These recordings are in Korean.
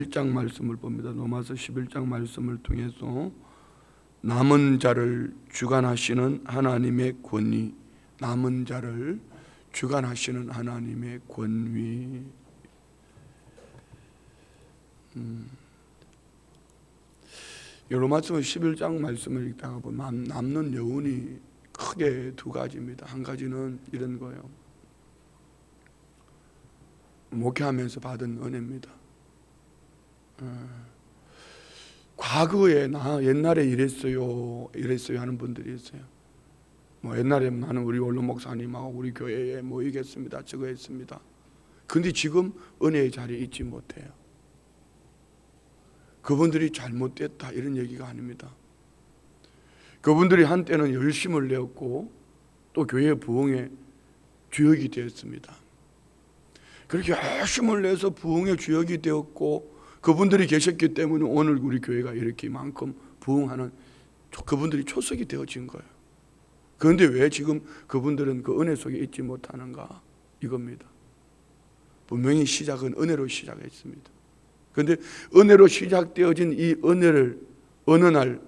11장 말씀을 봅니다. 로마서 11장 말씀을 통해서 남은 자를 주관하시는 하나님의 권위, 남은 자를 주관하시는 하나님의 권위. 로마서 11장 말씀을 읽다가 보면 남는 여운이 크게 두 가지입니다. 한 가지는 이런 거예요. 목회하면서 받은 은혜입니다. 과거에 나 옛날에 이랬어요 하는 분들이 있어요. 옛날에 나는 우리 원로 목사님하고 우리 교회에 모이겠습니다, 저거 했습니다. 근데 지금 은혜의 자리에 있지 못해요. 그분들이 잘못됐다 이런 얘기가 아닙니다. 그분들이 한때는 열심을 내었고 또 교회 부흥의 주역이 되었습니다. 그렇게 열심을 내서 부흥의 주역이 되었고 그분들이 계셨기 때문에 오늘 우리 교회가 이렇게만큼 부흥하는 그분들이 초석이 되어진 거예요. 그런데 왜 지금 그분들은 그 은혜 속에 있지 못하는가? 이겁니다. 분명히 시작은 은혜로 시작했습니다. 그런데 은혜로 시작되어진 이 은혜를 어느 날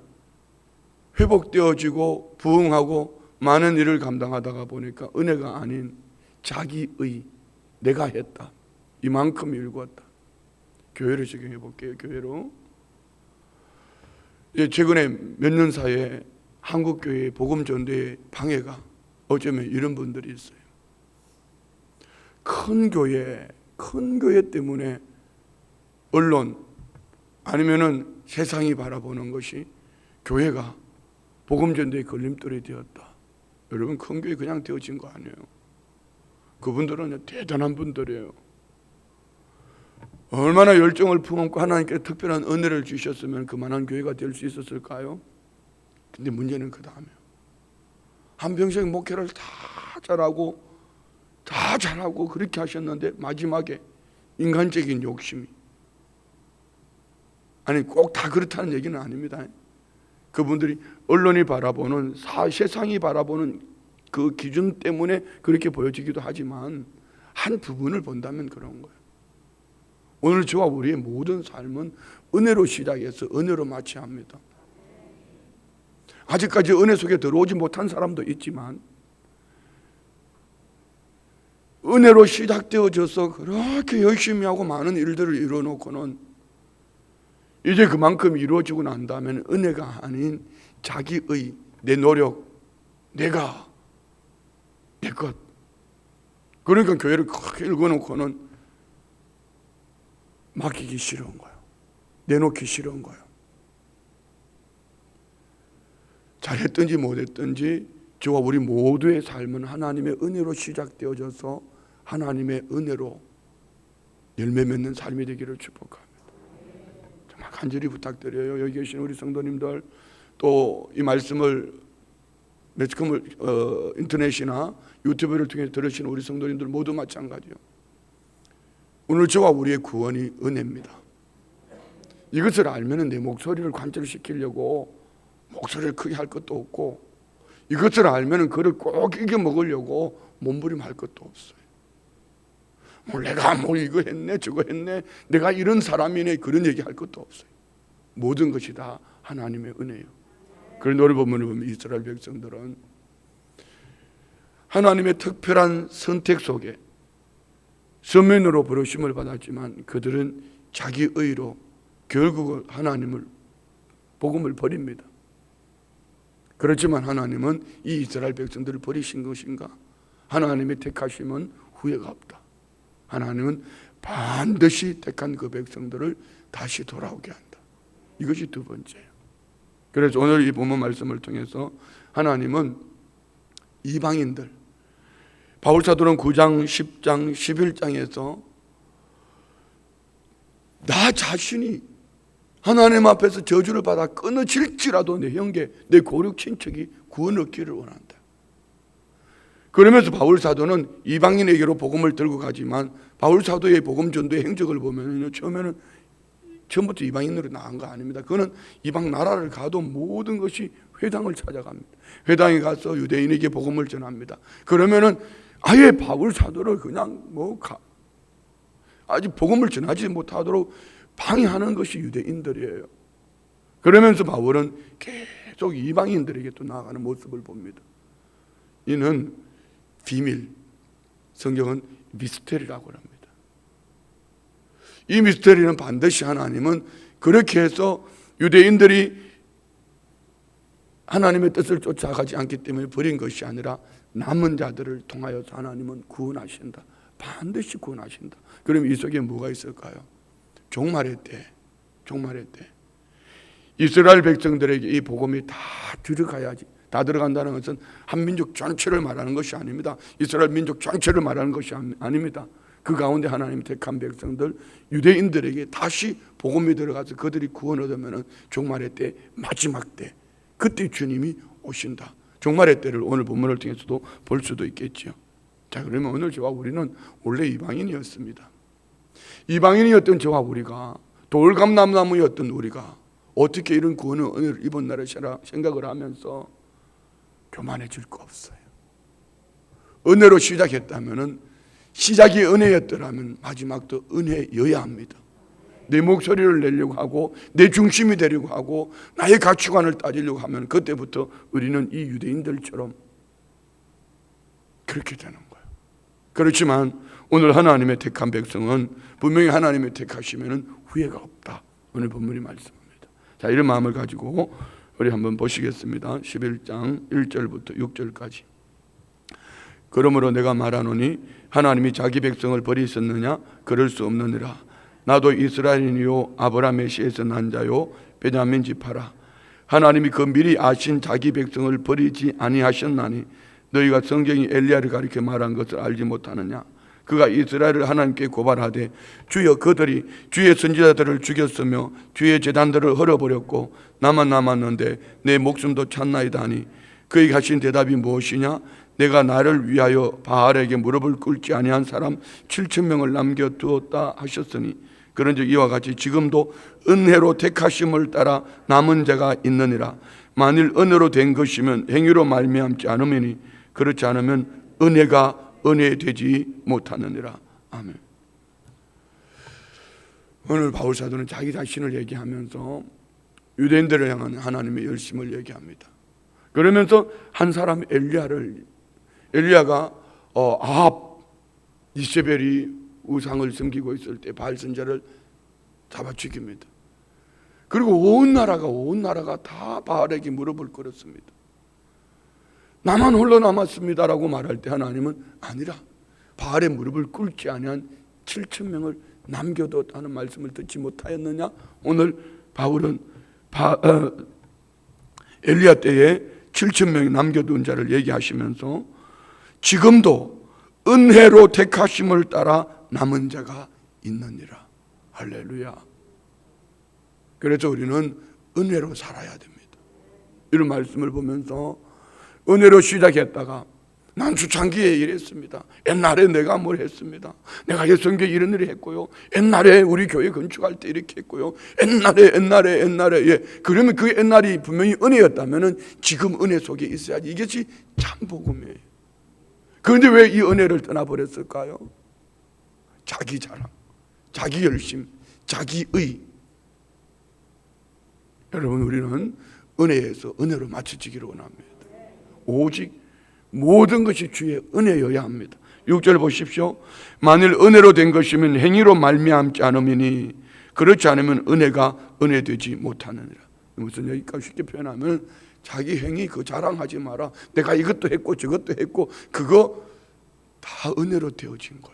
회복되어지고 부흥하고 많은 일을 감당하다가 보니까 은혜가 아닌 자기의, 내가 했다, 이만큼 일구었다. 교회로 적용해 볼게요. 교회로 최근에 몇 년 사이에 한국교회의 복음전도의 방해가 어쩌면 이런 분들이 있어요. 큰 교회 때문에 언론 아니면은 세상이 바라보는 것이 교회가 복음전도의 걸림돌이 되었다. 여러분, 큰 교회 그냥 되어진 거 아니에요. 그분들은 대단한 분들이에요. 얼마나 열정을 품었고 하나님께 특별한 은혜를 주셨으면 그만한 교회가 될 수 있었을까요? 근데 문제는 그 다음에요. 한평생 목회를 다 잘하고 그렇게 하셨는데 마지막에 인간적인 욕심이, 아니 꼭 다 그렇다는 얘기는 아닙니다. 그분들이 언론이 바라보는 세상이 바라보는 그 기준 때문에 그렇게 보여지기도 하지만 한 부분을 본다면 그런 거예요. 오늘 저와 우리의 모든 삶은 은혜로 시작해서 은혜로 마쳐야 합니다. 아직까지 은혜 속에 들어오지 못한 사람도 있지만 은혜로 시작되어져서 그렇게 열심히 하고 많은 일들을 이루어놓고는 이제 그만큼 이루어지고 난 다음에는 은혜가 아닌 자기의, 내 노력, 내가, 내 것. 그러니까 교회를 크게 읽어놓고는 맡기기 싫은 거예요. 내놓기 싫은 거예요. 잘했든지 못했든지 저와 우리 모두의 삶은 하나님의 은혜로 시작되어져서 하나님의 은혜로 열매 맺는 삶이 되기를 축복합니다. 정말 간절히 부탁드려요. 여기 계신 우리 성도님들, 또 이 말씀을 매스컴을 인터넷이나 유튜브를 통해 들으시는 우리 성도님들 모두 마찬가지요. 오늘 저와 우리의 구원이 은혜입니다. 이것을 알면 내 목소리를 관철시키려고 목소리를 크게 할 것도 없고, 이것을 알면 그를 꼭 이겨 먹으려고 몸부림할 것도 없어요. 내가 이거 했네 저거 했네, 내가 이런 사람이네, 그런 얘기할 것도 없어요. 모든 것이 다 하나님의 은혜예요. 그런 오늘 본문을 보면 이스라엘 백성들은 하나님의 특별한 선택 속에 서민으로 부르심을 받았지만 그들은 자기 의로 결국은 하나님을, 복음을 버립니다. 그렇지만 하나님은 이 이스라엘 백성들을 버리신 것인가? 하나님의 택하심은 후회가 없다. 하나님은 반드시 택한 그 백성들을 다시 돌아오게 한다. 이것이 두 번째예요. 그래서 오늘 이 본문 말씀을 통해서 하나님은 이방인들, 바울사도는 9장, 10장, 11장에서 나 자신이 하나님 앞에서 저주를 받아 끊어질지라도 내 형제, 내 고륙 친척이 구원 얻기를 원한다. 그러면서 바울사도는 이방인에게로 복음을 들고 가지만 바울사도의 복음 전도의 행적을 보면 처음부터 이방인으로 나간 거 아닙니다. 그는 이방 나라를 가도 모든 것이 회당을 찾아갑니다. 회당에 가서 유대인에게 복음을 전합니다. 그러면은 아예 바울 사도를 그냥 아직 복음을 전하지 못하도록 방해하는 것이 유대인들이에요. 그러면서 바울은 계속 이방인들에게 또 나아가는 모습을 봅니다. 이는 비밀, 성경은 미스테리라고 합니다. 이 미스테리는 반드시 하나님은 그렇게 해서 유대인들이 하나님의 뜻을 쫓아가지 않기 때문에 버린 것이 아니라 남은 자들을 통하여서 하나님은 구원하신다. 반드시 구원하신다. 그럼 이 속에 뭐가 있을까요? 종말의 때 이스라엘 백성들에게 이 복음이 다 들어가야지. 다 들어간다는 것은 한 민족 전체를 말하는 것이 아닙니다. 이스라엘 민족 전체를 말하는 것이 아닙니다. 그 가운데 하나님 택한 백성들 유대인들에게 다시 복음이 들어가서 그들이 구원을 얻으면 종말의 때, 마지막 때, 그때 주님이 오신다. 종말의 때를 오늘 본문을 통해서도 볼 수도 있겠지요. 자, 그러면 오늘 저와 우리는 원래 이방인이었습니다. 이방인이었던 저와 우리가, 돌감람나무였던 우리가 어떻게 이런 구원의 은혜를 입었나를 생각을 하면서 교만해질 거 없어요. 은혜로 시작했다면, 시작이 은혜였더라면 마지막도 은혜여야 합니다. 내 목소리를 내려고 하고 내 중심이 되려고 하고 나의 가치관을 따지려고 하면 그때부터 우리는 이 유대인들처럼 그렇게 되는 거예요. 그렇지만 오늘 하나님의 택한 백성은 분명히 하나님의 택하시면 후회가 없다. 오늘 본문이 말씀합니다. 자, 이런 마음을 가지고 우리 한번 보시겠습니다. 11장 1절부터 6절까지. 그러므로 내가 말하노니 하나님이 자기 백성을 버리셨느냐? 그럴 수 없느니라. 나도 이스라엘인이요 아브라함의 씨에서 난 자요 베냐민 지파라. 하나님이 그 미리 아신 자기 백성을 버리지 아니하셨나니 너희가 성경이 엘리야를 가리켜 말한 것을 알지 못하느냐? 그가 이스라엘을 하나님께 고발하되 주여 그들이 주의 선지자들을 죽였으며 주의 제단들을 헐어버렸고 나만 남았는데 내 목숨도 찾나이다 하니 그에게 하신 대답이 무엇이냐? 내가 나를 위하여 바알에게 무릎을 꿇지 아니한 사람 7,000명을 남겨두었다 하셨으니 그런즉 이와 같이 지금도 은혜로 택하심을 따라 남은 자가 있느니라. 만일 은혜로 된 것이면 행위로 말미암지 않으면 그렇지 않으면 은혜가 은혜되지 못하느니라. 아멘. 오늘 바울 사도는 자기 자신을 얘기하면서 유대인들을 향한 하나님의 열심을 얘기합니다. 그러면서 한 사람 엘리야가 아합 이세벨이 우상을 섬기고 있을 때 바알 선지자를 잡아 죽입니다. 그리고 온 나라가 다 바알에게 무릎을 꿇었습니다. 나만 홀로 남았습니다라고 말할 때 하나님은 아니라 바알의 무릎을 꿇지 아니한 7,000명을 남겨뒀다는 말씀을 듣지 못하였느냐? 오늘 바울은 엘리야 때에 7,000명이 남겨둔 자를 얘기하시면서 지금도 은혜로 택하심을 따라 남은 자가 있느니라. 할렐루야. 그래서 우리는 은혜로 살아야 됩니다. 이런 말씀을 보면서 은혜로 시작했다가 난 초창기에 이랬습니다. 옛날에 내가 뭘 했습니다. 내가 예성교회 이런 일을 했고요. 옛날에 우리 교회 건축할 때 이렇게 했고요. 옛날에 예. 그러면 그 옛날이 분명히 은혜였다면 지금 은혜 속에 있어야지. 이것이 참 복음이에요. 그런데 왜 이 은혜를 떠나버렸을까요? 자기 자랑, 자기 열심, 자기의. 여러분 우리는 은혜에서 은혜로 맞춰지기를 원합니다. 오직 모든 것이 주의 은혜여야 합니다. 6절 보십시오. 만일 은혜로 된 것이면 행위로 말미암지 않으니 그렇지 않으면 은혜가 은혜되지 못하느니라. 무슨 얘기일까? 쉽게 표현하면 자기 행위 그 자랑하지 마라. 내가 이것도 했고 저것도 했고 그거 다 은혜로 되어진 거예요.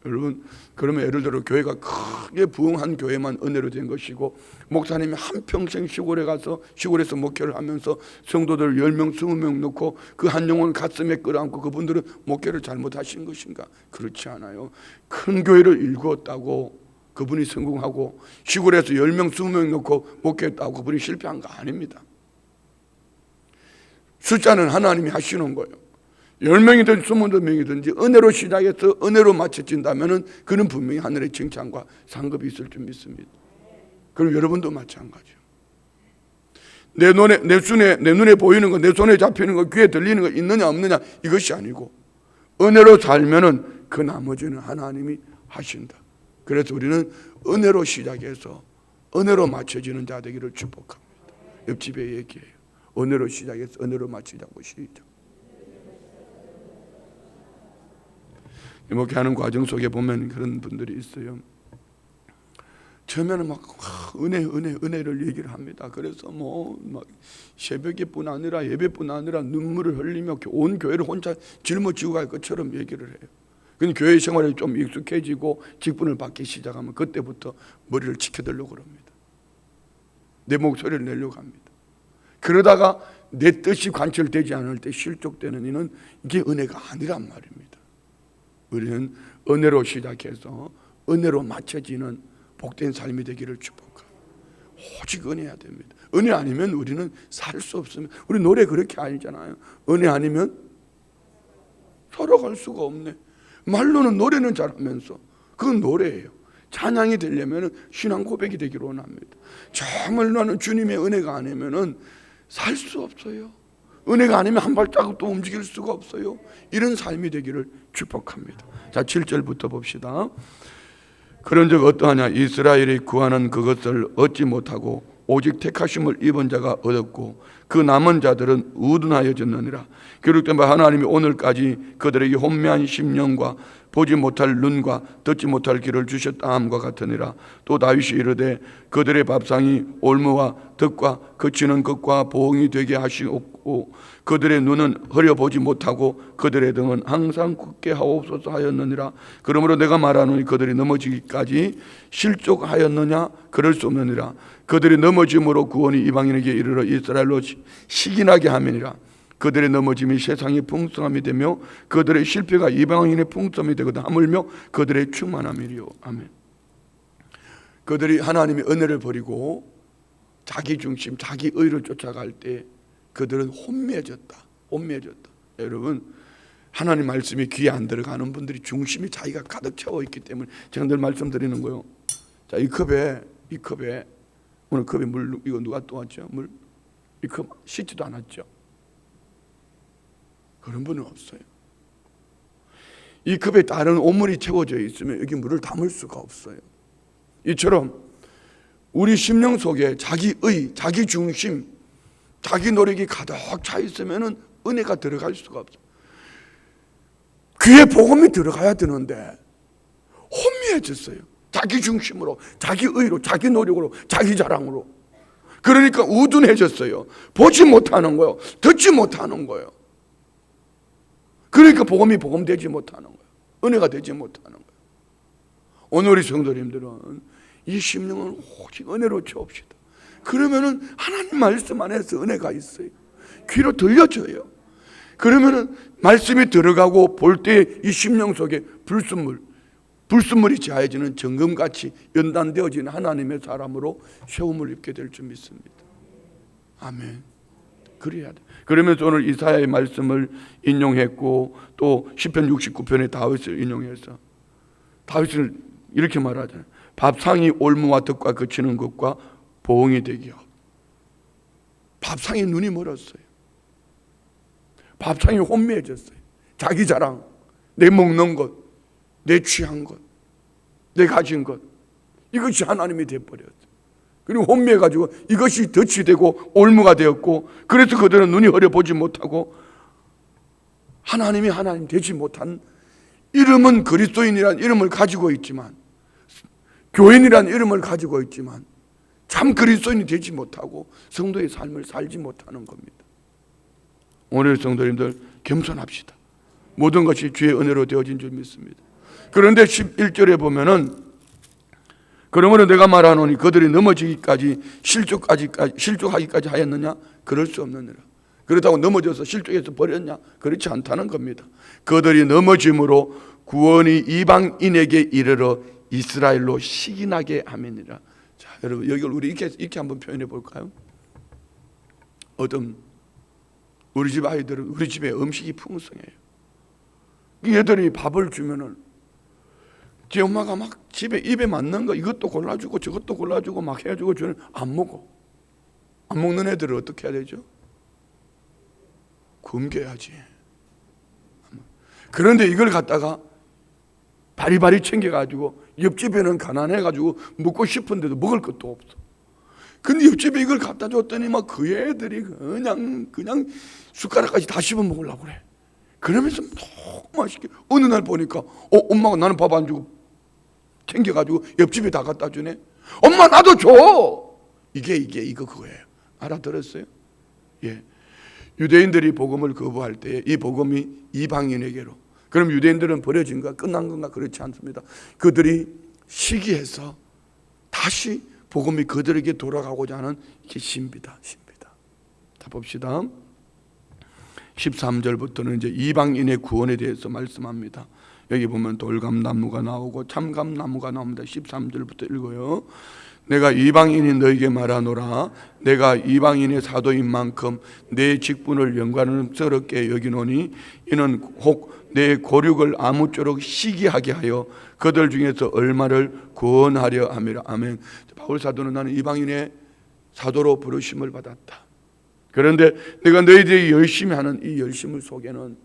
여러분 그러면 예를 들어 교회가 크게 부흥한 교회만 은혜로 된 것이고 목사님이 한평생 시골에서 목회를 하면서 성도들 10명 20명 놓고 그 한 영혼 가슴에 끌어안고 그분들은 목회를 잘못하신 것인가? 그렇지 않아요. 큰 교회를 일구었다고 그분이 성공하고 시골에서 10명 20명 놓고 목회했다고 그분이 실패한 거 아닙니다. 숫자는 하나님이 하시는 거예요. 10명이든 20명이든지 은혜로 시작해서 은혜로 마쳐진다면 그는 분명히 하늘의 칭찬과 상급이 있을 줄 믿습니다. 그럼 여러분도 마찬가지요. 내 눈에 보이는 거, 내 손에 잡히는 거, 귀에 들리는 거 있느냐 없느냐 이것이 아니고 은혜로 살면은 그 나머지는 하나님이 하신다. 그래서 우리는 은혜로 시작해서 은혜로 맞춰지는 자 되기를 축복합니다. 옆집에 얘기해요. 은혜로 시작해서 은혜로 맞추자고. 시작. 목회하는 과정 속에 보면 그런 분들이 있어요. 처음에는 막 은혜를 얘기를 합니다. 그래서 막 새벽에뿐 아니라 예배뿐 아니라 눈물을 흘리며 온 교회를 혼자 짊어지고 갈 것처럼 얘기를 해요. 근데 교회 생활에 좀 익숙해지고 직분을 받기 시작하면 그때부터 머리를 치켜들려고 그럽니다. 내 목소리를 내려고 합니다. 그러다가 내 뜻이 관철되지 않을 때 실족되는 이는 이게 은혜가 아니란 말입니다. 우리는 은혜로 시작해서 은혜로 맞춰지는 복된 삶이 되기를 축복합니다. 오직 은혜야 됩니다. 은혜 아니면 우리는 살 수 없습니다. 우리 노래 그렇게 아니잖아요. 은혜 아니면 살아갈 수가 없네. 말로는 노래는 잘하면서 그건 노래예요. 찬양이 되려면 신앙 고백이 되기를 원합니다. 정말 나는 주님의 은혜가 아니면 살 수 없어요. 은혜가 아니면 한 발자국도 움직일 수가 없어요. 이런 삶이 되기를 축복합니다. 자, 7절부터 봅시다. 그런 적 어떠하냐? 이스라엘이 구하는 그것을 얻지 못하고 오직 택하심을 입은 자가 얻었고 그 남은 자들은 우둔하여졌느니라. 기록된 바 하나님이 오늘까지 그들에게 혼미한 심령과 보지 못할 눈과 듣지 못할 귀를 주셨다 함과 같으니라. 또 다윗이 이르되 그들의 밥상이 올무와 덕과 그치는 것과 보응이 되게 하시옵고 그들의 눈은 흐려보지 못하고 그들의 등은 항상 굳게 하옵소서 하였느니라. 그러므로 내가 말하노니 그들이 넘어지기까지 실족하였느냐? 그럴 수 없느니라. 그들이 넘어짐으로 구원이 이방인에게 이르러 이스라엘로 시기나게 함이니라. 그들의 넘어짐이 세상의 풍성함이 되며 그들의 실패가 이방인의 풍성함이 되거든 하물며 그들의 충만함이리요. 아멘. 그들이 하나님의 은혜를 버리고 자기 중심, 자기 의를 쫓아갈 때 그들은 혼미해졌다. 여러분, 하나님 말씀이 귀에 안 들어가는 분들이 중심이 자기가 가득 채워 있기 때문에 제가 늘 말씀드리는 거예요. 자, 이 컵에 오늘 컵에 물 이거 누가 떠왔죠? 물 이 컵 씻지도 않았죠. 그런 분은 없어요. 이 컵에 다른 오물이 채워져 있으면 여기 물을 담을 수가 없어요. 이처럼 우리 심령 속에 자기의, 자기 중심, 자기 노력이 가득 차 있으면 은혜가 들어갈 수가 없어요. 귀에 복음이 들어가야 되는데 혼미해졌어요. 자기 중심으로, 자기 의로, 자기 노력으로, 자기 자랑으로. 그러니까 우둔해졌어요. 보지 못하는 거예요. 듣지 못하는 거예요. 그러니까 복음이 복음되지 못하는 거예요. 은혜가 되지 못하는 거예요. 오늘 우리 성도님들은 이 심령을 오직 은혜로 채웁시다. 그러면은 하나님 말씀 안에서 은혜가 있어요. 귀로 들려져요. 그러면은 말씀이 들어가고 볼 때 이 심령 속에 불순물이 자해지는 정금같이 연단되어지는 하나님의 사람으로 세움을 입게 될 줄 믿습니다. 아멘. 그래야 돼. 그러면서 오늘 이사야의 말씀을 인용했고 또 시편 69편의 다윗을 인용해서 다윗은 이렇게 말하잖아요. 밥상이 올무와 덕과 그치는 것과 보응이 되기요. 밥상에 눈이 멀었어요. 밥상이 혼미해졌어요. 자기 자랑, 내 먹는 것, 내 취한 것, 내 가진 것, 이것이 하나님이 되어버렸어요. 그리고 혼미해가지고 이것이 덫이 되고 올무가 되었고, 그래서 그들은 눈이 어려보지 못하고 하나님이 하나님 되지 못한, 이름은 그리스도인이라는 이름을 가지고 있지만, 교인이라는 이름을 가지고 있지만 참 그리스도인이 되지 못하고 성도의 삶을 살지 못하는 겁니다. 오늘 성도님들 겸손합시다. 모든 것이 주의 은혜로 되어진 줄 믿습니다. 그런데 11절에 보면은 그러므로 내가 말하노니 그들이 넘어지기까지 실족하기까지 하였느냐? 그럴 수 없느니라. 그렇다고 넘어져서 실족해서 버렸냐? 그렇지 않다는 겁니다. 그들이 넘어짐으로 구원이 이방인에게 이르러 이스라엘로 시기나게 함이니라. 자, 여러분 여기를 우리 이렇게 한번 표현해 볼까요? 우리 집 아이들은 우리 집에 음식이 풍성해요. 얘들이 밥을 주면은 제 엄마가 막 집에 입에 맞는 거 이것도 골라주고 저것도 골라주고 막 해주고 저는 안 먹어. 안 먹는 애들은 어떻게 해야 되죠? 굶겨야지. 그런데 이걸 갖다가 바리바리 챙겨가지고 옆집에는 가난해가지고 먹고 싶은데도 먹을 것도 없어. 근데 옆집에 이걸 갖다 줬더니 막 그 애들이 그냥 숟가락까지 다 씹어 먹으려고 그래. 그러면서 너무 맛있게 어느 날 보니까 엄마가 나는 밥 안 주고 챙겨가지고 옆집에 다 갖다 주네. 엄마 나도 줘. 이거 그거예요. 알아들었어요? 예. 유대인들이 복음을 거부할 때 이 복음이 이방인에게로, 그럼 유대인들은 버려진 거야? 끝난 건가? 그렇지 않습니다. 그들이 시기해서 다시 복음이 그들에게 돌아가고자 하는 이게 신비다. 자 봅시다. 13절부터는 이제 이방인의 구원에 대해서 말씀합니다. 여기 보면 돌감나무가 나오고 참감나무가 나옵니다. 13절부터 읽어요. 내가 이방인이 너에게 말하노라. 내가 이방인의 사도인 만큼 내 직분을 영광스럽게 여기노니 이는 혹 내 고륙을 아무쪼록 시기하게 하여 그들 중에서 얼마를 구원하려 함이라. 아멘. 바울 사도는 나는 이방인의 사도로 부르심을 받았다. 그런데 내가 너희들이 열심히 하는 이 열심을 속에는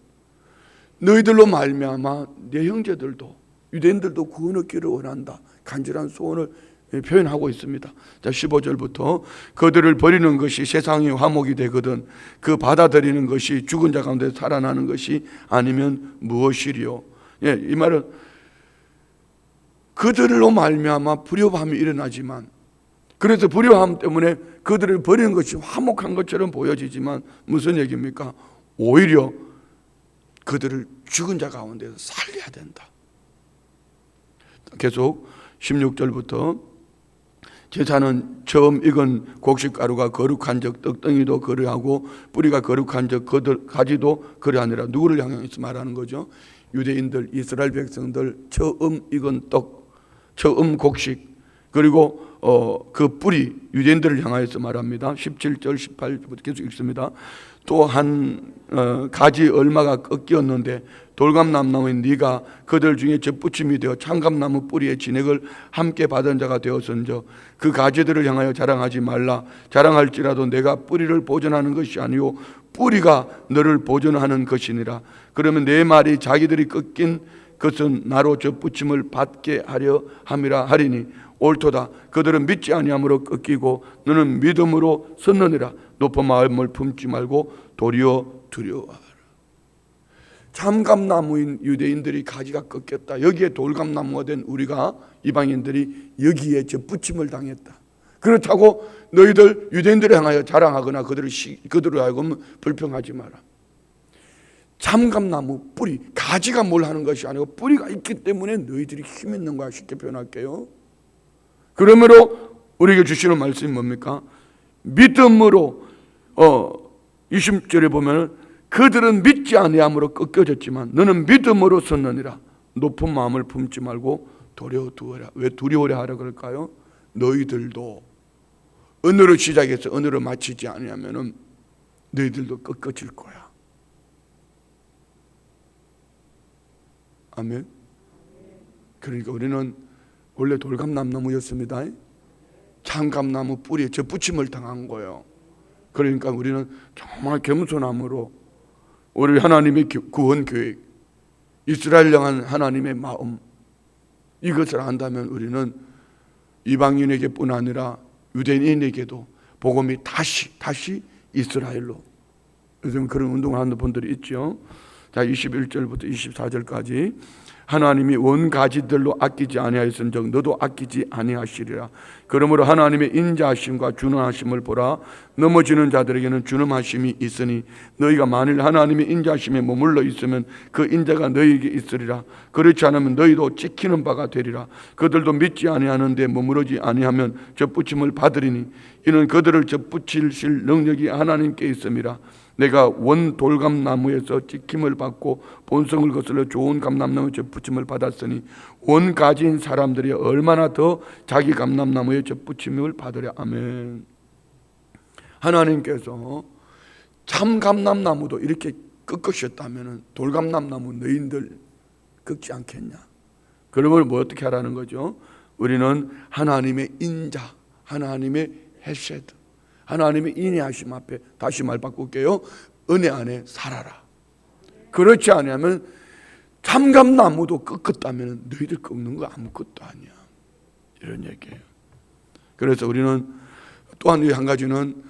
너희들로 말미암아 내 형제들도 유대인들도 구원 얻기를 원한다. 간절한 소원을 표현하고 있습니다. 자 15절부터 그들을 버리는 것이 세상의 화목이 되거든 그 받아들이는 것이 죽은 자 가운데 살아나는 것이 아니면 무엇이리요. 예, 이 말은 그들로 말미암아 불협함이 일어나지만, 그래서 불협함 때문에 그들을 버리는 것이 화목한 것처럼 보여지지만 무슨 얘기입니까? 오히려 그들을 죽은 자 가운데서 살려야 된다. 계속 16절부터 제사는 처음 익은 곡식가루가 거룩한 적 떡덩이도 그러하고 뿌리가 거룩한 적 가지도 그러하니라. 누구를 향해서 말하는 거죠? 유대인들, 이스라엘 백성들 처음 익은 떡, 처음 곡식, 그리고 그 뿌리, 유대인들을 향하여서 말합니다. 17절 18절부터 계속 읽습니다. 또 한 가지 얼마가 꺾였는데 돌감나무인 네가 그들 중에 젖붙임이 되어 참감나무 뿌리의 진액을 함께 받은 자가 되었은저 그 가지들을 향하여 자랑하지 말라. 자랑할지라도 내가 뿌리를 보존하는 것이 아니요 뿌리가 너를 보존하는 것이니라. 그러면 내 말이 자기들이 꺾인 것은 나로 젖붙임을 받게 하려 함이라 하리니 옳도다. 그들은 믿지 아니함으로 꺾이고 너는 믿음으로 섰느니라. 높은 마음을 품지 말고 도리어 두려워하라. 참감나무인 유대인들이 가지가 꺾였다. 여기에 돌감나무가 된 우리가 이방인들이 여기에 젖붙임을 당했다. 그렇다고 너희들 유대인들을 향하여 자랑하거나 그들을 하여금 불평하지 마라. 참감나무 뿌리, 가지가 뭘 하는 것이 아니고 뿌리가 있기 때문에 너희들이 힘 있는 거야. 쉽게 표현할게요. 그러므로 우리에게 주시는 말씀이 뭡니까? 믿음으로 20절에 보면 그들은 믿지 아니함으로 꺾여졌지만 너는 믿음으로 섰느니라. 높은 마음을 품지 말고 두려워하라. 왜 두려워하라 하라 그럴까요? 너희들도 언어로 시작해서 언어로 마치지 아니하면은 너희들도 꺾어질 거야. 아멘. 그러니까 우리는 원래 돌감나무였습니다. 참감나무 뿌리에 젖붙임을 당한 거예요. 그러니까 우리는 정말 겸손함으로 우리 하나님의 구원 계획, 이스라엘 향한 하나님의 마음, 이것을 안다면 우리는 이방인에게뿐 아니라 유대인에게도 복음이 다시 이스라엘로, 요즘 그런 운동을 하는 분들이 있죠. 자 21절부터 24절까지 하나님이 원 가지들로 아끼지 아니하였은즉 너도 아끼지 아니하시리라. 그러므로 하나님의 인자하심과 준엄하심을 보라. 넘어지는 자들에게는 준엄하심이 있으니 너희가 만일 하나님의 인자하심에 머물러 있으면 그 인자가 너희에게 있으리라. 그렇지 않으면 너희도 찍히는 바가 되리라. 그들도 믿지 아니하는데 머무르지 아니하면 젖붙임을 받으리니 이는 그들을 젖붙이실 능력이 하나님께 있음이라. 내가 원 돌감나무에서 찍힘을 받고 본성을 거슬러 좋은 감람나무에 젖붙임을 받았으니 원 가지인 사람들이 얼마나 더 자기 감람나무에 젖붙임을 받으랴. 아멘. 하나님께서 참 감람나무도 이렇게 꺾으셨다면 돌감람나무 너희들 꺾지 않겠냐? 그러면 뭐 어떻게 하라는 거죠? 우리는 하나님의 인자, 하나님의 헤세드, 하나님의 인애하심 앞에, 다시 말 바꿀게요, 은혜 안에 살아라. 그렇지 않으면 참감나무도 꺾었다면 너희들 꺾는 거 아무것도 아니야. 이런 얘기예요. 그래서 우리는 또한 한 가지는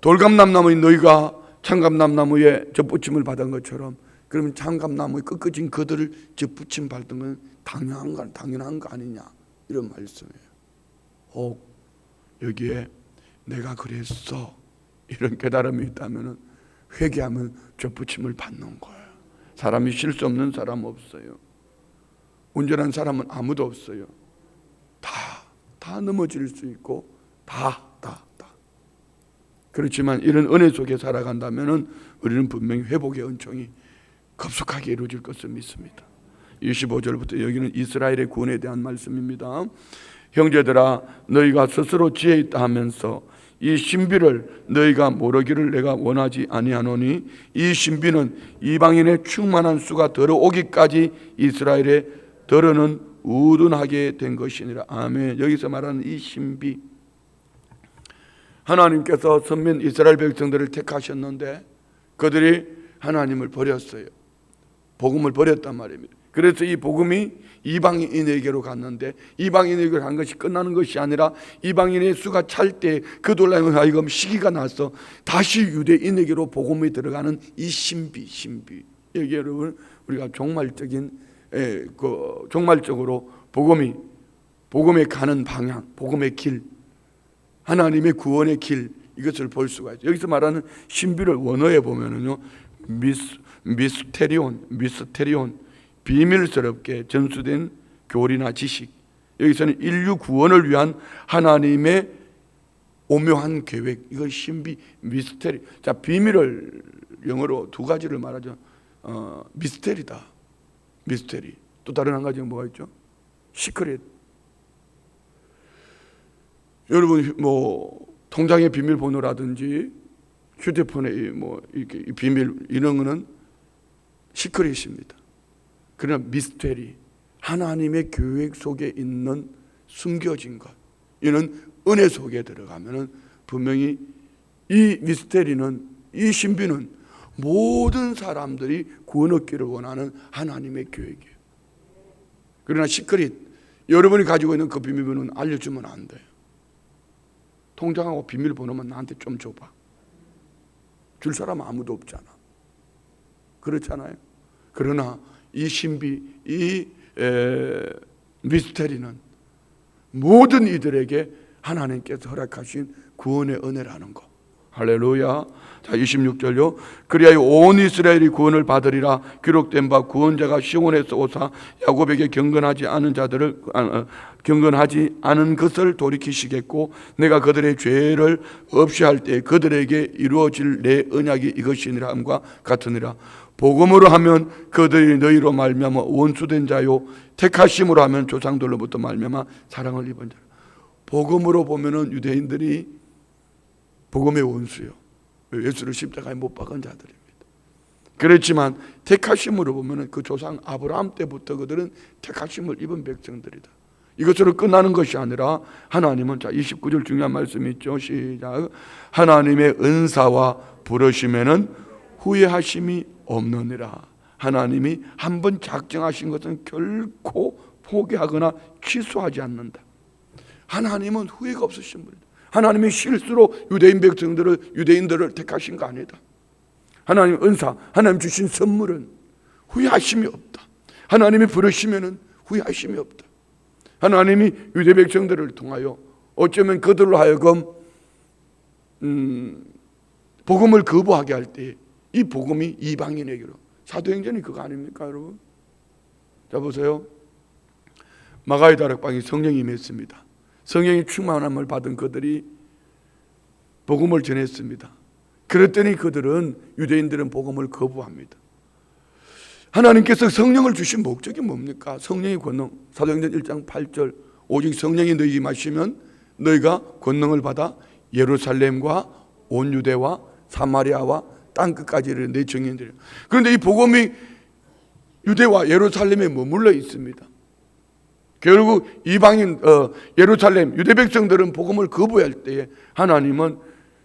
돌감남나무인 너희가 참감남나무에 접붙임을 받은 것처럼, 그러면 참감나무에 꺾어진 그들을 접붙임 받은 건 당연한 거 아니냐, 이런 말씀이에요. 혹 여기에 내가 그랬어 이런 깨달음이 있다면 회개하면 접붙임을 받는 거예요. 사람이 실수 없는 사람 없어요. 온전한 사람은 아무도 없어요. 다 넘어질 수 있고 다. 그렇지만 이런 은혜 속에 살아간다면 우리는 분명히 회복의 은총이 급속하게 이루어질 것을 믿습니다. 25절부터 여기는 이스라엘의 구원에 대한 말씀입니다. 형제들아, 너희가 스스로 지혜 있다 하면서 이 신비를 너희가 모르기를 내가 원하지 아니하노니, 이 신비는 이방인의 충만한 수가 들어오기까지 이스라엘의 더러는 우둔하게 된 것이니라. 아멘. 여기서 말하는 이 신비, 하나님께서 선민 이스라엘 백성들을 택하셨는데 그들이 하나님을 버렸어요. 복음을 버렸단 말입니다. 그래서 이 복음이 이방인에게로 갔는데, 이방인에게로 간 것이 끝나는 것이 아니라 이방인의 수가 찰 때 그들로 하여금 시기가 나서 다시 유대인에게로 복음이 들어가는 이 신비. 여기 여러분, 우리가 종말적으로 복음에 가는 방향, 복음의 길, 하나님의 구원의 길, 이것을 볼 수가 있죠. 여기서 말하는 신비를 원어에 보면은요, 미스테리온, 비밀스럽게 전수된 교리나 지식. 여기서는 인류 구원을 위한 하나님의 오묘한 계획, 이걸 신비, 미스테리. 자, 비밀을 영어로 두 가지를 말하죠. 미스테리다, 미스테리. 또 다른 한 가지는 뭐가 있죠? 시크릿. 여러분, 통장의 비밀번호라든지 휴대폰의 이렇게 비밀, 이런 거는 시크릿입니다. 그러나 미스테리, 하나님의 계획 속에 있는 숨겨진 것, 이는 은혜 속에 들어가면은 분명히 이 미스테리는, 이 신비는 모든 사람들이 구원 얻기를 원하는 하나님의 계획이에요. 그러나 시크릿, 여러분이 가지고 있는 그 비밀번호는 알려주면 안 돼요. 통장하고 비밀번호만 나한테 좀 줘봐. 줄 사람 아무도 없잖아. 그렇잖아요. 그러나 이 신비, 이 미스테리는 모든 이들에게 하나님께서 허락하신 구원의 은혜라는 거. 할렐루야. 자, 26절요. 그리하여 온 이스라엘이 구원을 받으리라. 기록된 바 구원자가 시온에서 오사 야곱에게 경건하지 않은 것을 돌이키시겠고, 내가 그들의 죄를 없이 할 때 그들에게 이루어질 내 언약이 이것이니라 함과 같으니라. 복음으로 하면 그들이 너희로 말미암아 원수된 자요, 택하심으로 하면 조상들로부터 말미암아 사랑을 입은 자라. 복음으로 보면은 유대인들이 복음의 원수요, 예수를 십자가에 못 박은 자들입니다. 그렇지만 택하심으로 보면은 그 조상 아브라함 때부터 그들은 택하심을 입은 백성들이다. 이것으로 끝나는 것이 아니라 하나님은, 자, 29절 중요한 말씀이 있죠. 시작. 하나님의 은사와 부르심에는 후회하심이 없느니라. 하나님이 한번 작정하신 것은 결코 포기하거나 취소하지 않는다. 하나님은 후회가 없으신 분이다. 하나님이 실수로 유대인들을 택하신 거 아니다. 하나님 은사, 하나님 주신 선물은 후회하심이 없다. 하나님이 부르시면은 후회하심이 없다. 하나님이 유대 백성들을 통하여 어쩌면 그들로 하여금 복음을 거부하게 할 때 이 복음이 이방인에게로, 사도행전이 그거 아닙니까, 여러분? 자, 보세요. 마가의 다락방에 성령이 임했습니다. 성령이 충만함을 받은 그들이 복음을 전했습니다. 그랬더니 그들은, 유대인들은 복음을 거부합니다. 하나님께서 성령을 주신 목적이 뭡니까? 성령의 권능, 사도행전 1장 8절, 오직 성령이 너희에게 임하시면 너희가 권능을 받아 예루살렘과 온 유대와 사마리아와 땅끝까지 이르는 내 증인들이라. 그런데 이 복음이 유대와 예루살렘에 머물러 있습니다. 결국 이방인 예루살렘 유대 백성들은 복음을 거부할 때에 하나님은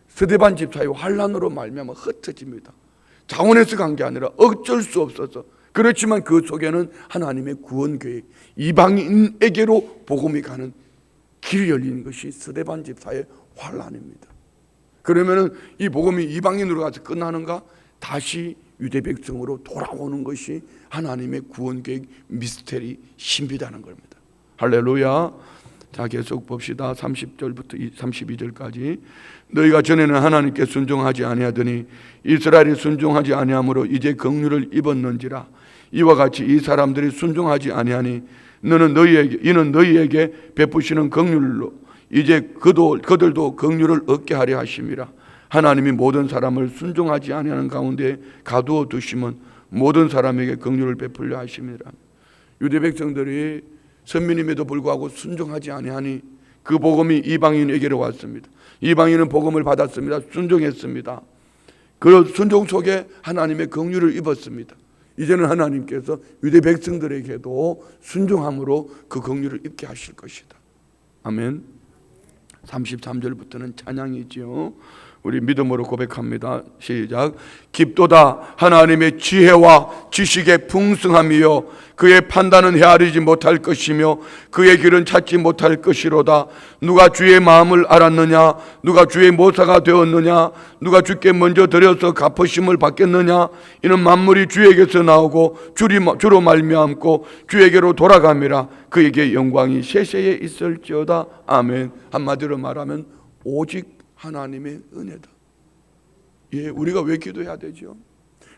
스데반 집사의 환난으로 말미암아 흩어집니다. 자원해서 간 게 아니라 어쩔 수 없어서 그렇지만 그 속에는 하나님의 구원 계획, 이방인에게로 복음이 가는 길이 열리는 것이 스데반 집사의 환란입니다. 그러면은 이 복음이 이방인으로 가서 끝나는가? 다시 유대 백성으로 돌아오는 것이 하나님의 구원 계획 미스테리 신비다는 겁니다. 할렐루야. 자, 계속 봅시다. 30절부터 32절까지. 너희가 전에는 하나님께 순종하지 아니하더니 이스라엘이 순종하지 아니하므로 이제 긍휼을 입었는지라. 이와 같이 이 사람들이 순종하지 아니하니 이는 너희에게 베푸시는 긍휼로 이제 그들도 긍휼을 얻게 하려 하심이라. 하나님이 모든 사람을 순종하지 아니하는 가운데 가두어 두시면 모든 사람에게 긍휼을 베풀려 하심이라. 유대 백성들이 선민임에도 불구하고 순종하지 아니하니 그 복음이 이방인에게로 왔습니다. 이방인은 복음을 받았습니다. 순종했습니다. 그 순종 속에 하나님의 긍휼을 입었습니다. 이제는 하나님께서 유대 백성들에게도 순종함으로 그 긍휼을 입게 하실 것이다. 아멘. 33절부터는 찬양이지요. 우리 믿음으로 고백합니다. 시작. 깊도다 하나님의 지혜와 지식의 풍성함이요 그의 판단은 헤아리지 못할 것이며 그의 길은 찾지 못할 것이로다. 누가 주의 마음을 알았느냐? 누가 주의 모사가 되었느냐? 누가 주께 먼저 드려서 갚으심을 받겠느냐? 이는 만물이 주에게서 나오고 주로 말미암고 주에게로 돌아감이라. 그에게 영광이 세세에 있을지어다. 아멘. 한마디로 말하면 오직 하나님의 은혜다. 예, 우리가 왜 기도해야 되죠?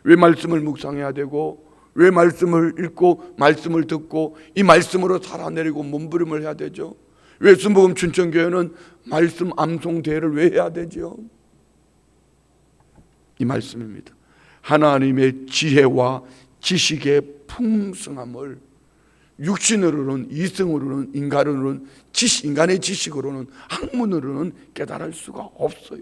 왜 말씀을 묵상해야 되고, 왜 말씀을 읽고 말씀을 듣고 이 말씀으로 살아내리고 몸부림을 해야 되죠? 왜 순복음 춘천교회는 말씀 암송 대회를 왜 해야 되죠? 이 말씀입니다. 하나님의 지혜와 지식의 풍성함을 육신으로는, 이성으로는, 인간으로는, 인간의 지식으로는, 학문으로는 깨달을 수가 없어요.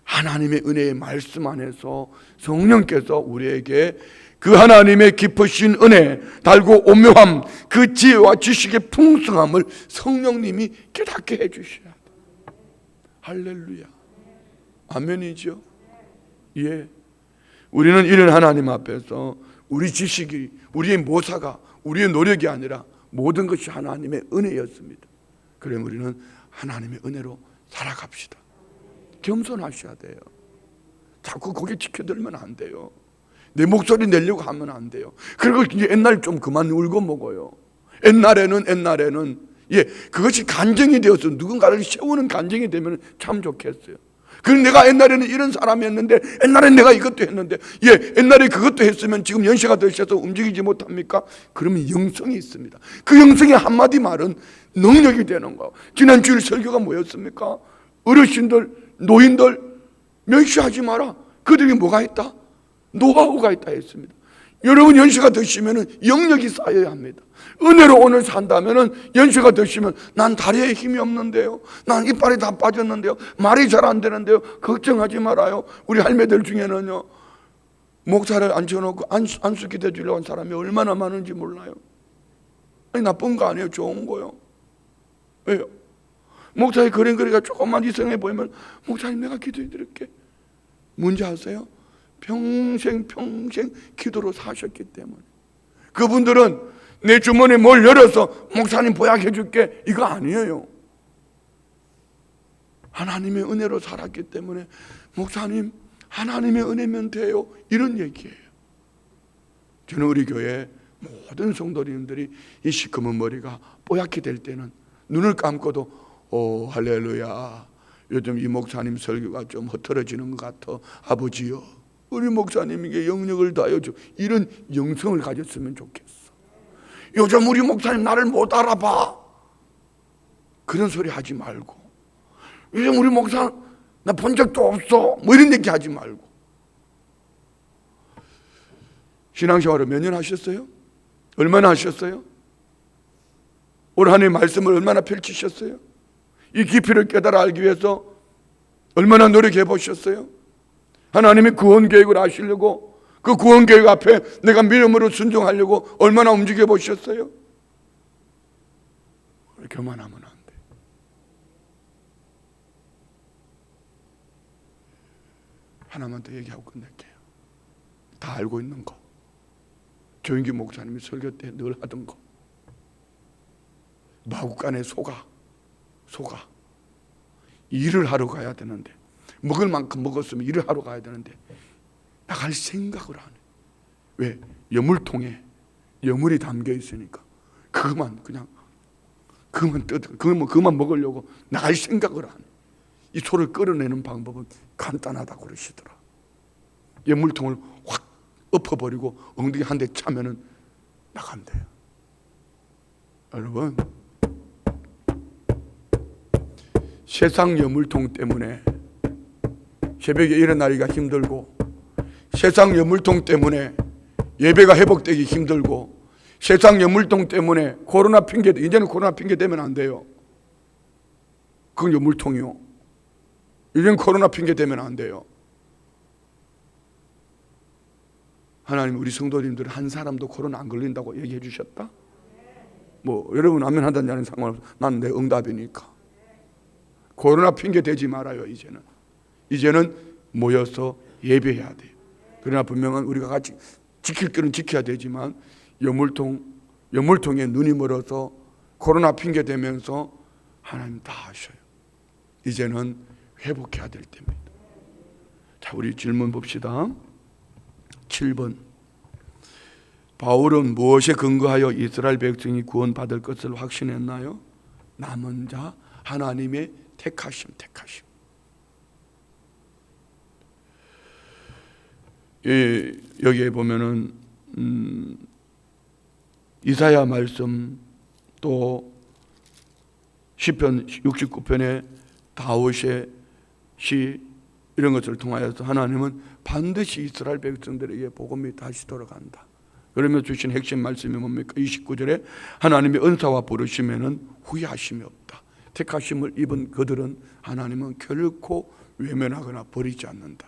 하나님의 은혜의 말씀 안에서 성령께서 우리에게 그 하나님의 깊으신 은혜, 달고 오묘함, 그 지혜와 지식의 풍성함을 성령님이 깨닫게 해주셔야 돼요. 할렐루야. 아멘이죠. 예. 우리는 이런 하나님 앞에서 우리 지식이, 우리의 모사가, 우리의 노력이 아니라 모든 것이 하나님의 은혜였습니다. 그럼 우리는 하나님의 은혜로 살아갑시다. 겸손하셔야 돼요. 자꾸 고개 치켜들면 안 돼요. 내 목소리 내려고 하면 안 돼요. 그리고 이제 옛날 좀 그만 울고 먹어요. 옛날에는 예, 그것이 간증이 되어서 누군가를 세우는 간증이 되면 참 좋겠어요. 그럼 내가 옛날에는 이런 사람이었는데, 옛날엔 내가 이것도 했는데, 예, 옛날에 그것도 했으면 지금 연세가 드셔서 움직이지 못합니까? 그러면 영성이 있습니다. 그 영성의 한마디 말은 능력이 되는 거예요. 지난 주일 설교가 뭐였습니까? 어르신들, 노인들 멸시하지 마라. 그들이 뭐가 있다? 노하우가 있다 했습니다. 여러분 연세가 드시면 영역이 쌓여야 합니다. 은혜로 오늘 산다면 연세가 드시면 난 다리에 힘이 없는데요, 난 이빨이 다 빠졌는데요, 말이 잘 안 되는데요, 걱정하지 말아요. 우리 할매들 중에는요, 목사를 앉혀놓고 안수기 대주려고 한 사람이 얼마나 많은지 몰라요. 아니, 나쁜 거 아니에요. 좋은 거요. 왜요? 목사의 그림그리가 조금만 이상해 보이면 목사님 내가 기도해 드릴게. 뭔지 아세요? 평생 기도로 사셨기 때문에. 그분들은 내 주머니에 뭘 열어서 목사님 보약해 줄게 이거 아니에요. 하나님의 은혜로 살았기 때문에 목사님 하나님의 은혜면 돼요 이런 얘기예요. 저는 우리 교회 모든 성도님들이 이 시커먼 머리가 뽀얗게 될 때는 눈을 감고도 할렐루야, 요즘 이 목사님 설교가 좀 흐트러지는 것 같아. 아버지요, 우리 목사님에게 영역을 다해줘. 이런 영성을 가졌으면 좋겠어. 요즘 우리 목사님 나를 못 알아봐. 그런 소리 하지 말고, 요즘 우리 목사 나 본 적도 없어 뭐 이런 얘기 하지 말고. 신앙생활을 몇 년 하셨어요? 얼마나 하셨어요? 올 한 해 말씀을 얼마나 펼치셨어요? 이 깊이를 깨달아 알기 위해서 얼마나 노력해 보셨어요? 하나님의 구원 계획을 아시려고, 그 구원 계획 앞에 내가 믿음으로 순종하려고 얼마나 움직여 보셨어요? 교만하면 안 돼. 하나만 더 얘기하고 끝낼게요. 다 알고 있는 거. 조인규 목사님이 설교 때 늘 하던 거. 마구간에 속아. 일을 하러 가야 되는데, 먹을 만큼 먹었으면 일을 하러 가야 되는데 나갈 생각을 안 해. 왜? 여물통에 여물이 담겨 있으니까 그것만 먹으려고 나갈 생각을 안 해. 이 소를 끌어내는 방법은 간단하다고 그러시더라. 여물통을 확 엎어버리고 엉덩이 한 대 차면은 나간대요. 여러분, 세상 여물통 때문에 새벽에 일어나기가 힘들고, 세상 여물통 때문에 예배가 회복되기 힘들고, 세상 여물통 때문에 코로나 핑계, 이제는 코로나 핑계 대면 안 돼요. 그건 여물통이요. 이제는 코로나 핑계 대면 안 돼요. 하나님, 우리 성도님들 한 사람도 코로나 안 걸린다고 얘기해 주셨다? 뭐 여러분 아멘 한다는 자는 상관없어. 나는 내 응답이니까. 코로나 핑계 대지 말아요. 이제는 모여서 예배해야 돼요. 그러나 분명한 우리가 같이 지킬 길은 지켜야 되지만 여물통에 눈이 멀어서 코로나 핑계 대면서 하나님 다 하셔요. 이제는 회복해야 될 때입니다. 자, 우리 질문 봅시다. 7번. 바울은 무엇에 근거하여 이스라엘 백성이 구원받을 것을 확신했나요? 남은 자, 하나님의 택하심. 여기에 보면은 이사야 말씀, 또 시편 69편의 다윗의 시, 이런 것을 통하여서 하나님은 반드시 이스라엘 백성들에게 복음이 다시 돌아간다. 그러면 주신 핵심 말씀이 뭡니까? 29절에 하나님의 은사와 부르심에는 후회하심이 없다. 택하심을 입은 그들은 하나님은 결코 외면하거나 버리지 않는다.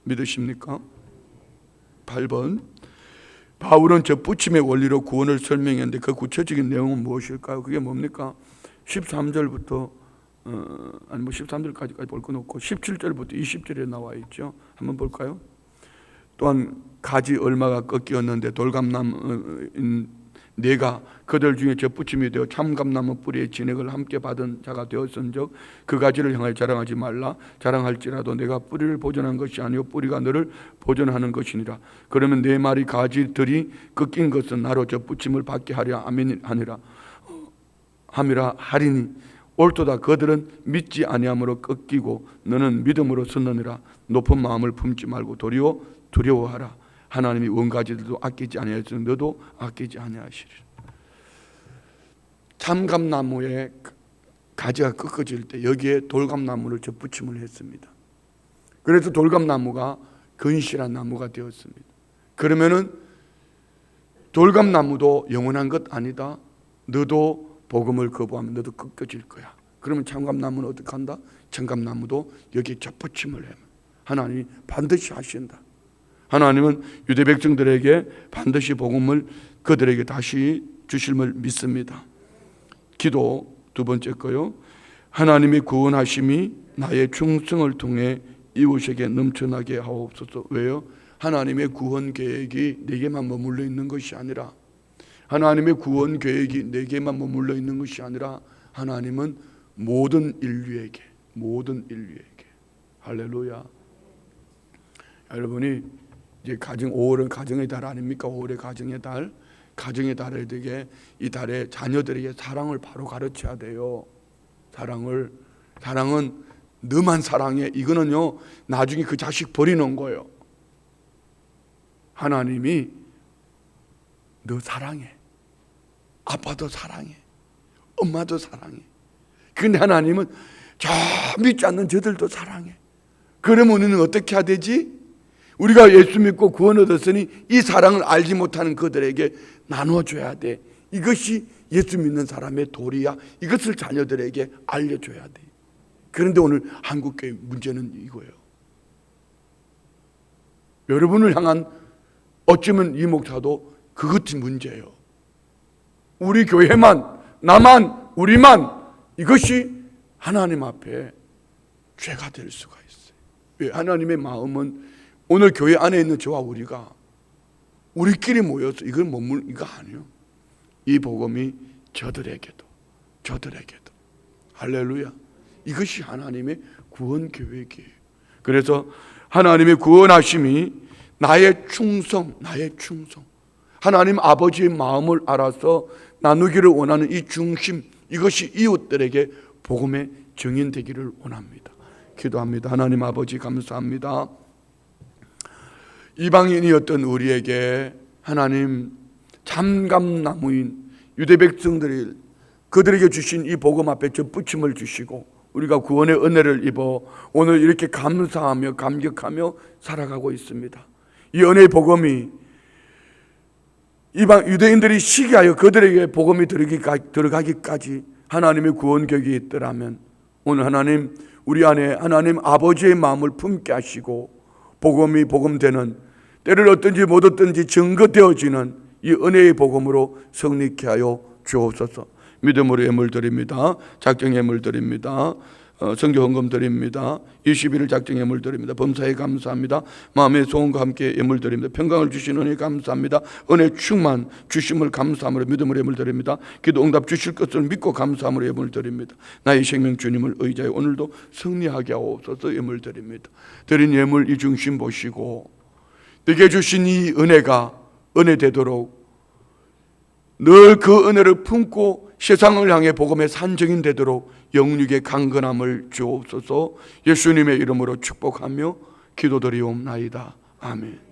믿으십니까? 8번. 바울은 저 붙임의 원리로 구원을 설명했는데 그 구체적인 내용은 무엇일까요? 그게 뭡니까? 13절부터 13절까지까지 볼 건 없고 17절부터 20절에 나와 있죠. 한번 볼까요? 또한 가지 얼마가 꺾였는데 돌감나무 내가 그들 중에 젖붙임이 되어 참감나무 뿌리의 진액을 함께 받은 자가 되었은즉 그 가지를 향하여 자랑하지 말라. 자랑할지라도 내가 뿌리를 보존한 것이 아니요 뿌리가 너를 보존하는 것이니라. 그러면 네 마리 가지들이 꺾인 것은 나로 젖붙임을 받게 하려 함이라 하리니 옳도다. 그들은 믿지 아니함으로 꺾이고 너는 믿음으로 섰느니라. 높은 마음을 품지 말고 도리어 두려워하라. 하나님이 원가지들도 아끼지 아니하시니 너도 아끼지 아니하시리라. 참감나무의 가지가 꺾어질 때 여기에 돌감나무를 접붙임을 했습니다. 그래서 돌감나무가 근실한 나무가 되었습니다. 그러면은 돌감나무도 영원한 것 아니다. 너도 복음을 거부하면 너도 꺾어질 거야. 그러면 참감나무는 어떻게 한다? 참감나무도 여기에 접붙임을 해. 하나님이 반드시 하신다. 하나님은 유대 백성들에게 반드시 복음을 그들에게 다시 주심을 믿습니다. 기도 두 번째 거요. 하나님의 구원하심이 나의 충성을 통해 이웃에게 넘쳐나게 하옵소서. 왜요? 하나님의 구원 계획이 내게만 머물러 있는 것이 아니라, 하나님의 구원 계획이 내게만 머물러 있는 것이 아니라 하나님은 모든 인류에게 할렐루야. 여러분이 이제 5월은 가정의 달 아닙니까? 5월의 가정의 달. 가정의 달에 되게 이 달에 자녀들에게 사랑을 바로 가르쳐야 돼요. 사랑은 너만 사랑해. 이거는요 나중에 그 자식 버리는 거예요. 하나님이 너 사랑해. 아빠도 사랑해. 엄마도 사랑해. 근데 하나님은 저 믿지 않는 저들도 사랑해. 그러면 우리는 어떻게 해야 되지? 우리가 예수 믿고 구원 얻었으니 이 사랑을 알지 못하는 그들에게 나눠줘야 돼. 이것이 예수 믿는 사람의 도리야. 이것을 자녀들에게 알려줘야 돼. 그런데 오늘 한국교회 문제는 이거예요. 여러분을 향한 어쩌면 이 목사도 그것이 문제예요. 우리 교회만, 나만, 우리만, 이것이 하나님 앞에 죄가 될 수가 있어요. 왜? 하나님의 마음은 오늘 교회 안에 있는 저와 우리가 우리끼리 모여서 이걸 머물 이거 아니요. 이 복음이 저들에게도 할렐루야. 이것이 하나님의 구원 계획이에요. 그래서 하나님의 구원하심이 나의 충성. 하나님 아버지의 마음을 알아서 나누기를 원하는 이 중심, 이것이 이웃들에게 복음의 증인되기를 원합니다. 기도합니다. 하나님 아버지 감사합니다. 이방인이었던 우리에게 하나님 잠감나무인 유대 백성들이 그들에게 주신 이 복음 앞에 접붙임을 주시고 우리가 구원의 은혜를 입어 오늘 이렇게 감사하며 감격하며 살아가고 있습니다. 이 은혜의 복음이 이방 유대인들이 시기하여 그들에게 복음이 들어가기까지 하나님의 구원 격이 있더라면 오늘 하나님 우리 안에 하나님 아버지의 마음을 품게 하시고 복음이 복음되는 때를 얻든지 못 얻든지 증거되어지는 이 은혜의 복음으로 성립케 하여 주옵소서. 믿음으로 예물 드립니다. 작정 예물 드립니다. 선교 헌금 드립니다. 21일 작정 예물 드립니다. 범사에 감사합니다. 마음의 소원과 함께 예물 드립니다. 평강을 주신 은혜 감사합니다. 은혜 충만 주심을 감사함으로 믿음으로 예물 드립니다. 기도 응답 주실 것을 믿고 감사함으로 예물 드립니다. 나의 생명 주님을 의지하여 오늘도 승리하게 하옵소서. 예물 드립니다. 드린 예물 이 중심 보시고 내게 주신 이 은혜가 은혜 되도록 늘 그 은혜를 품고 세상을 향해 복음의 산증인 되도록 영육의 강건함을 주옵소서. 예수님의 이름으로 축복하며 기도드리옵나이다. 아멘.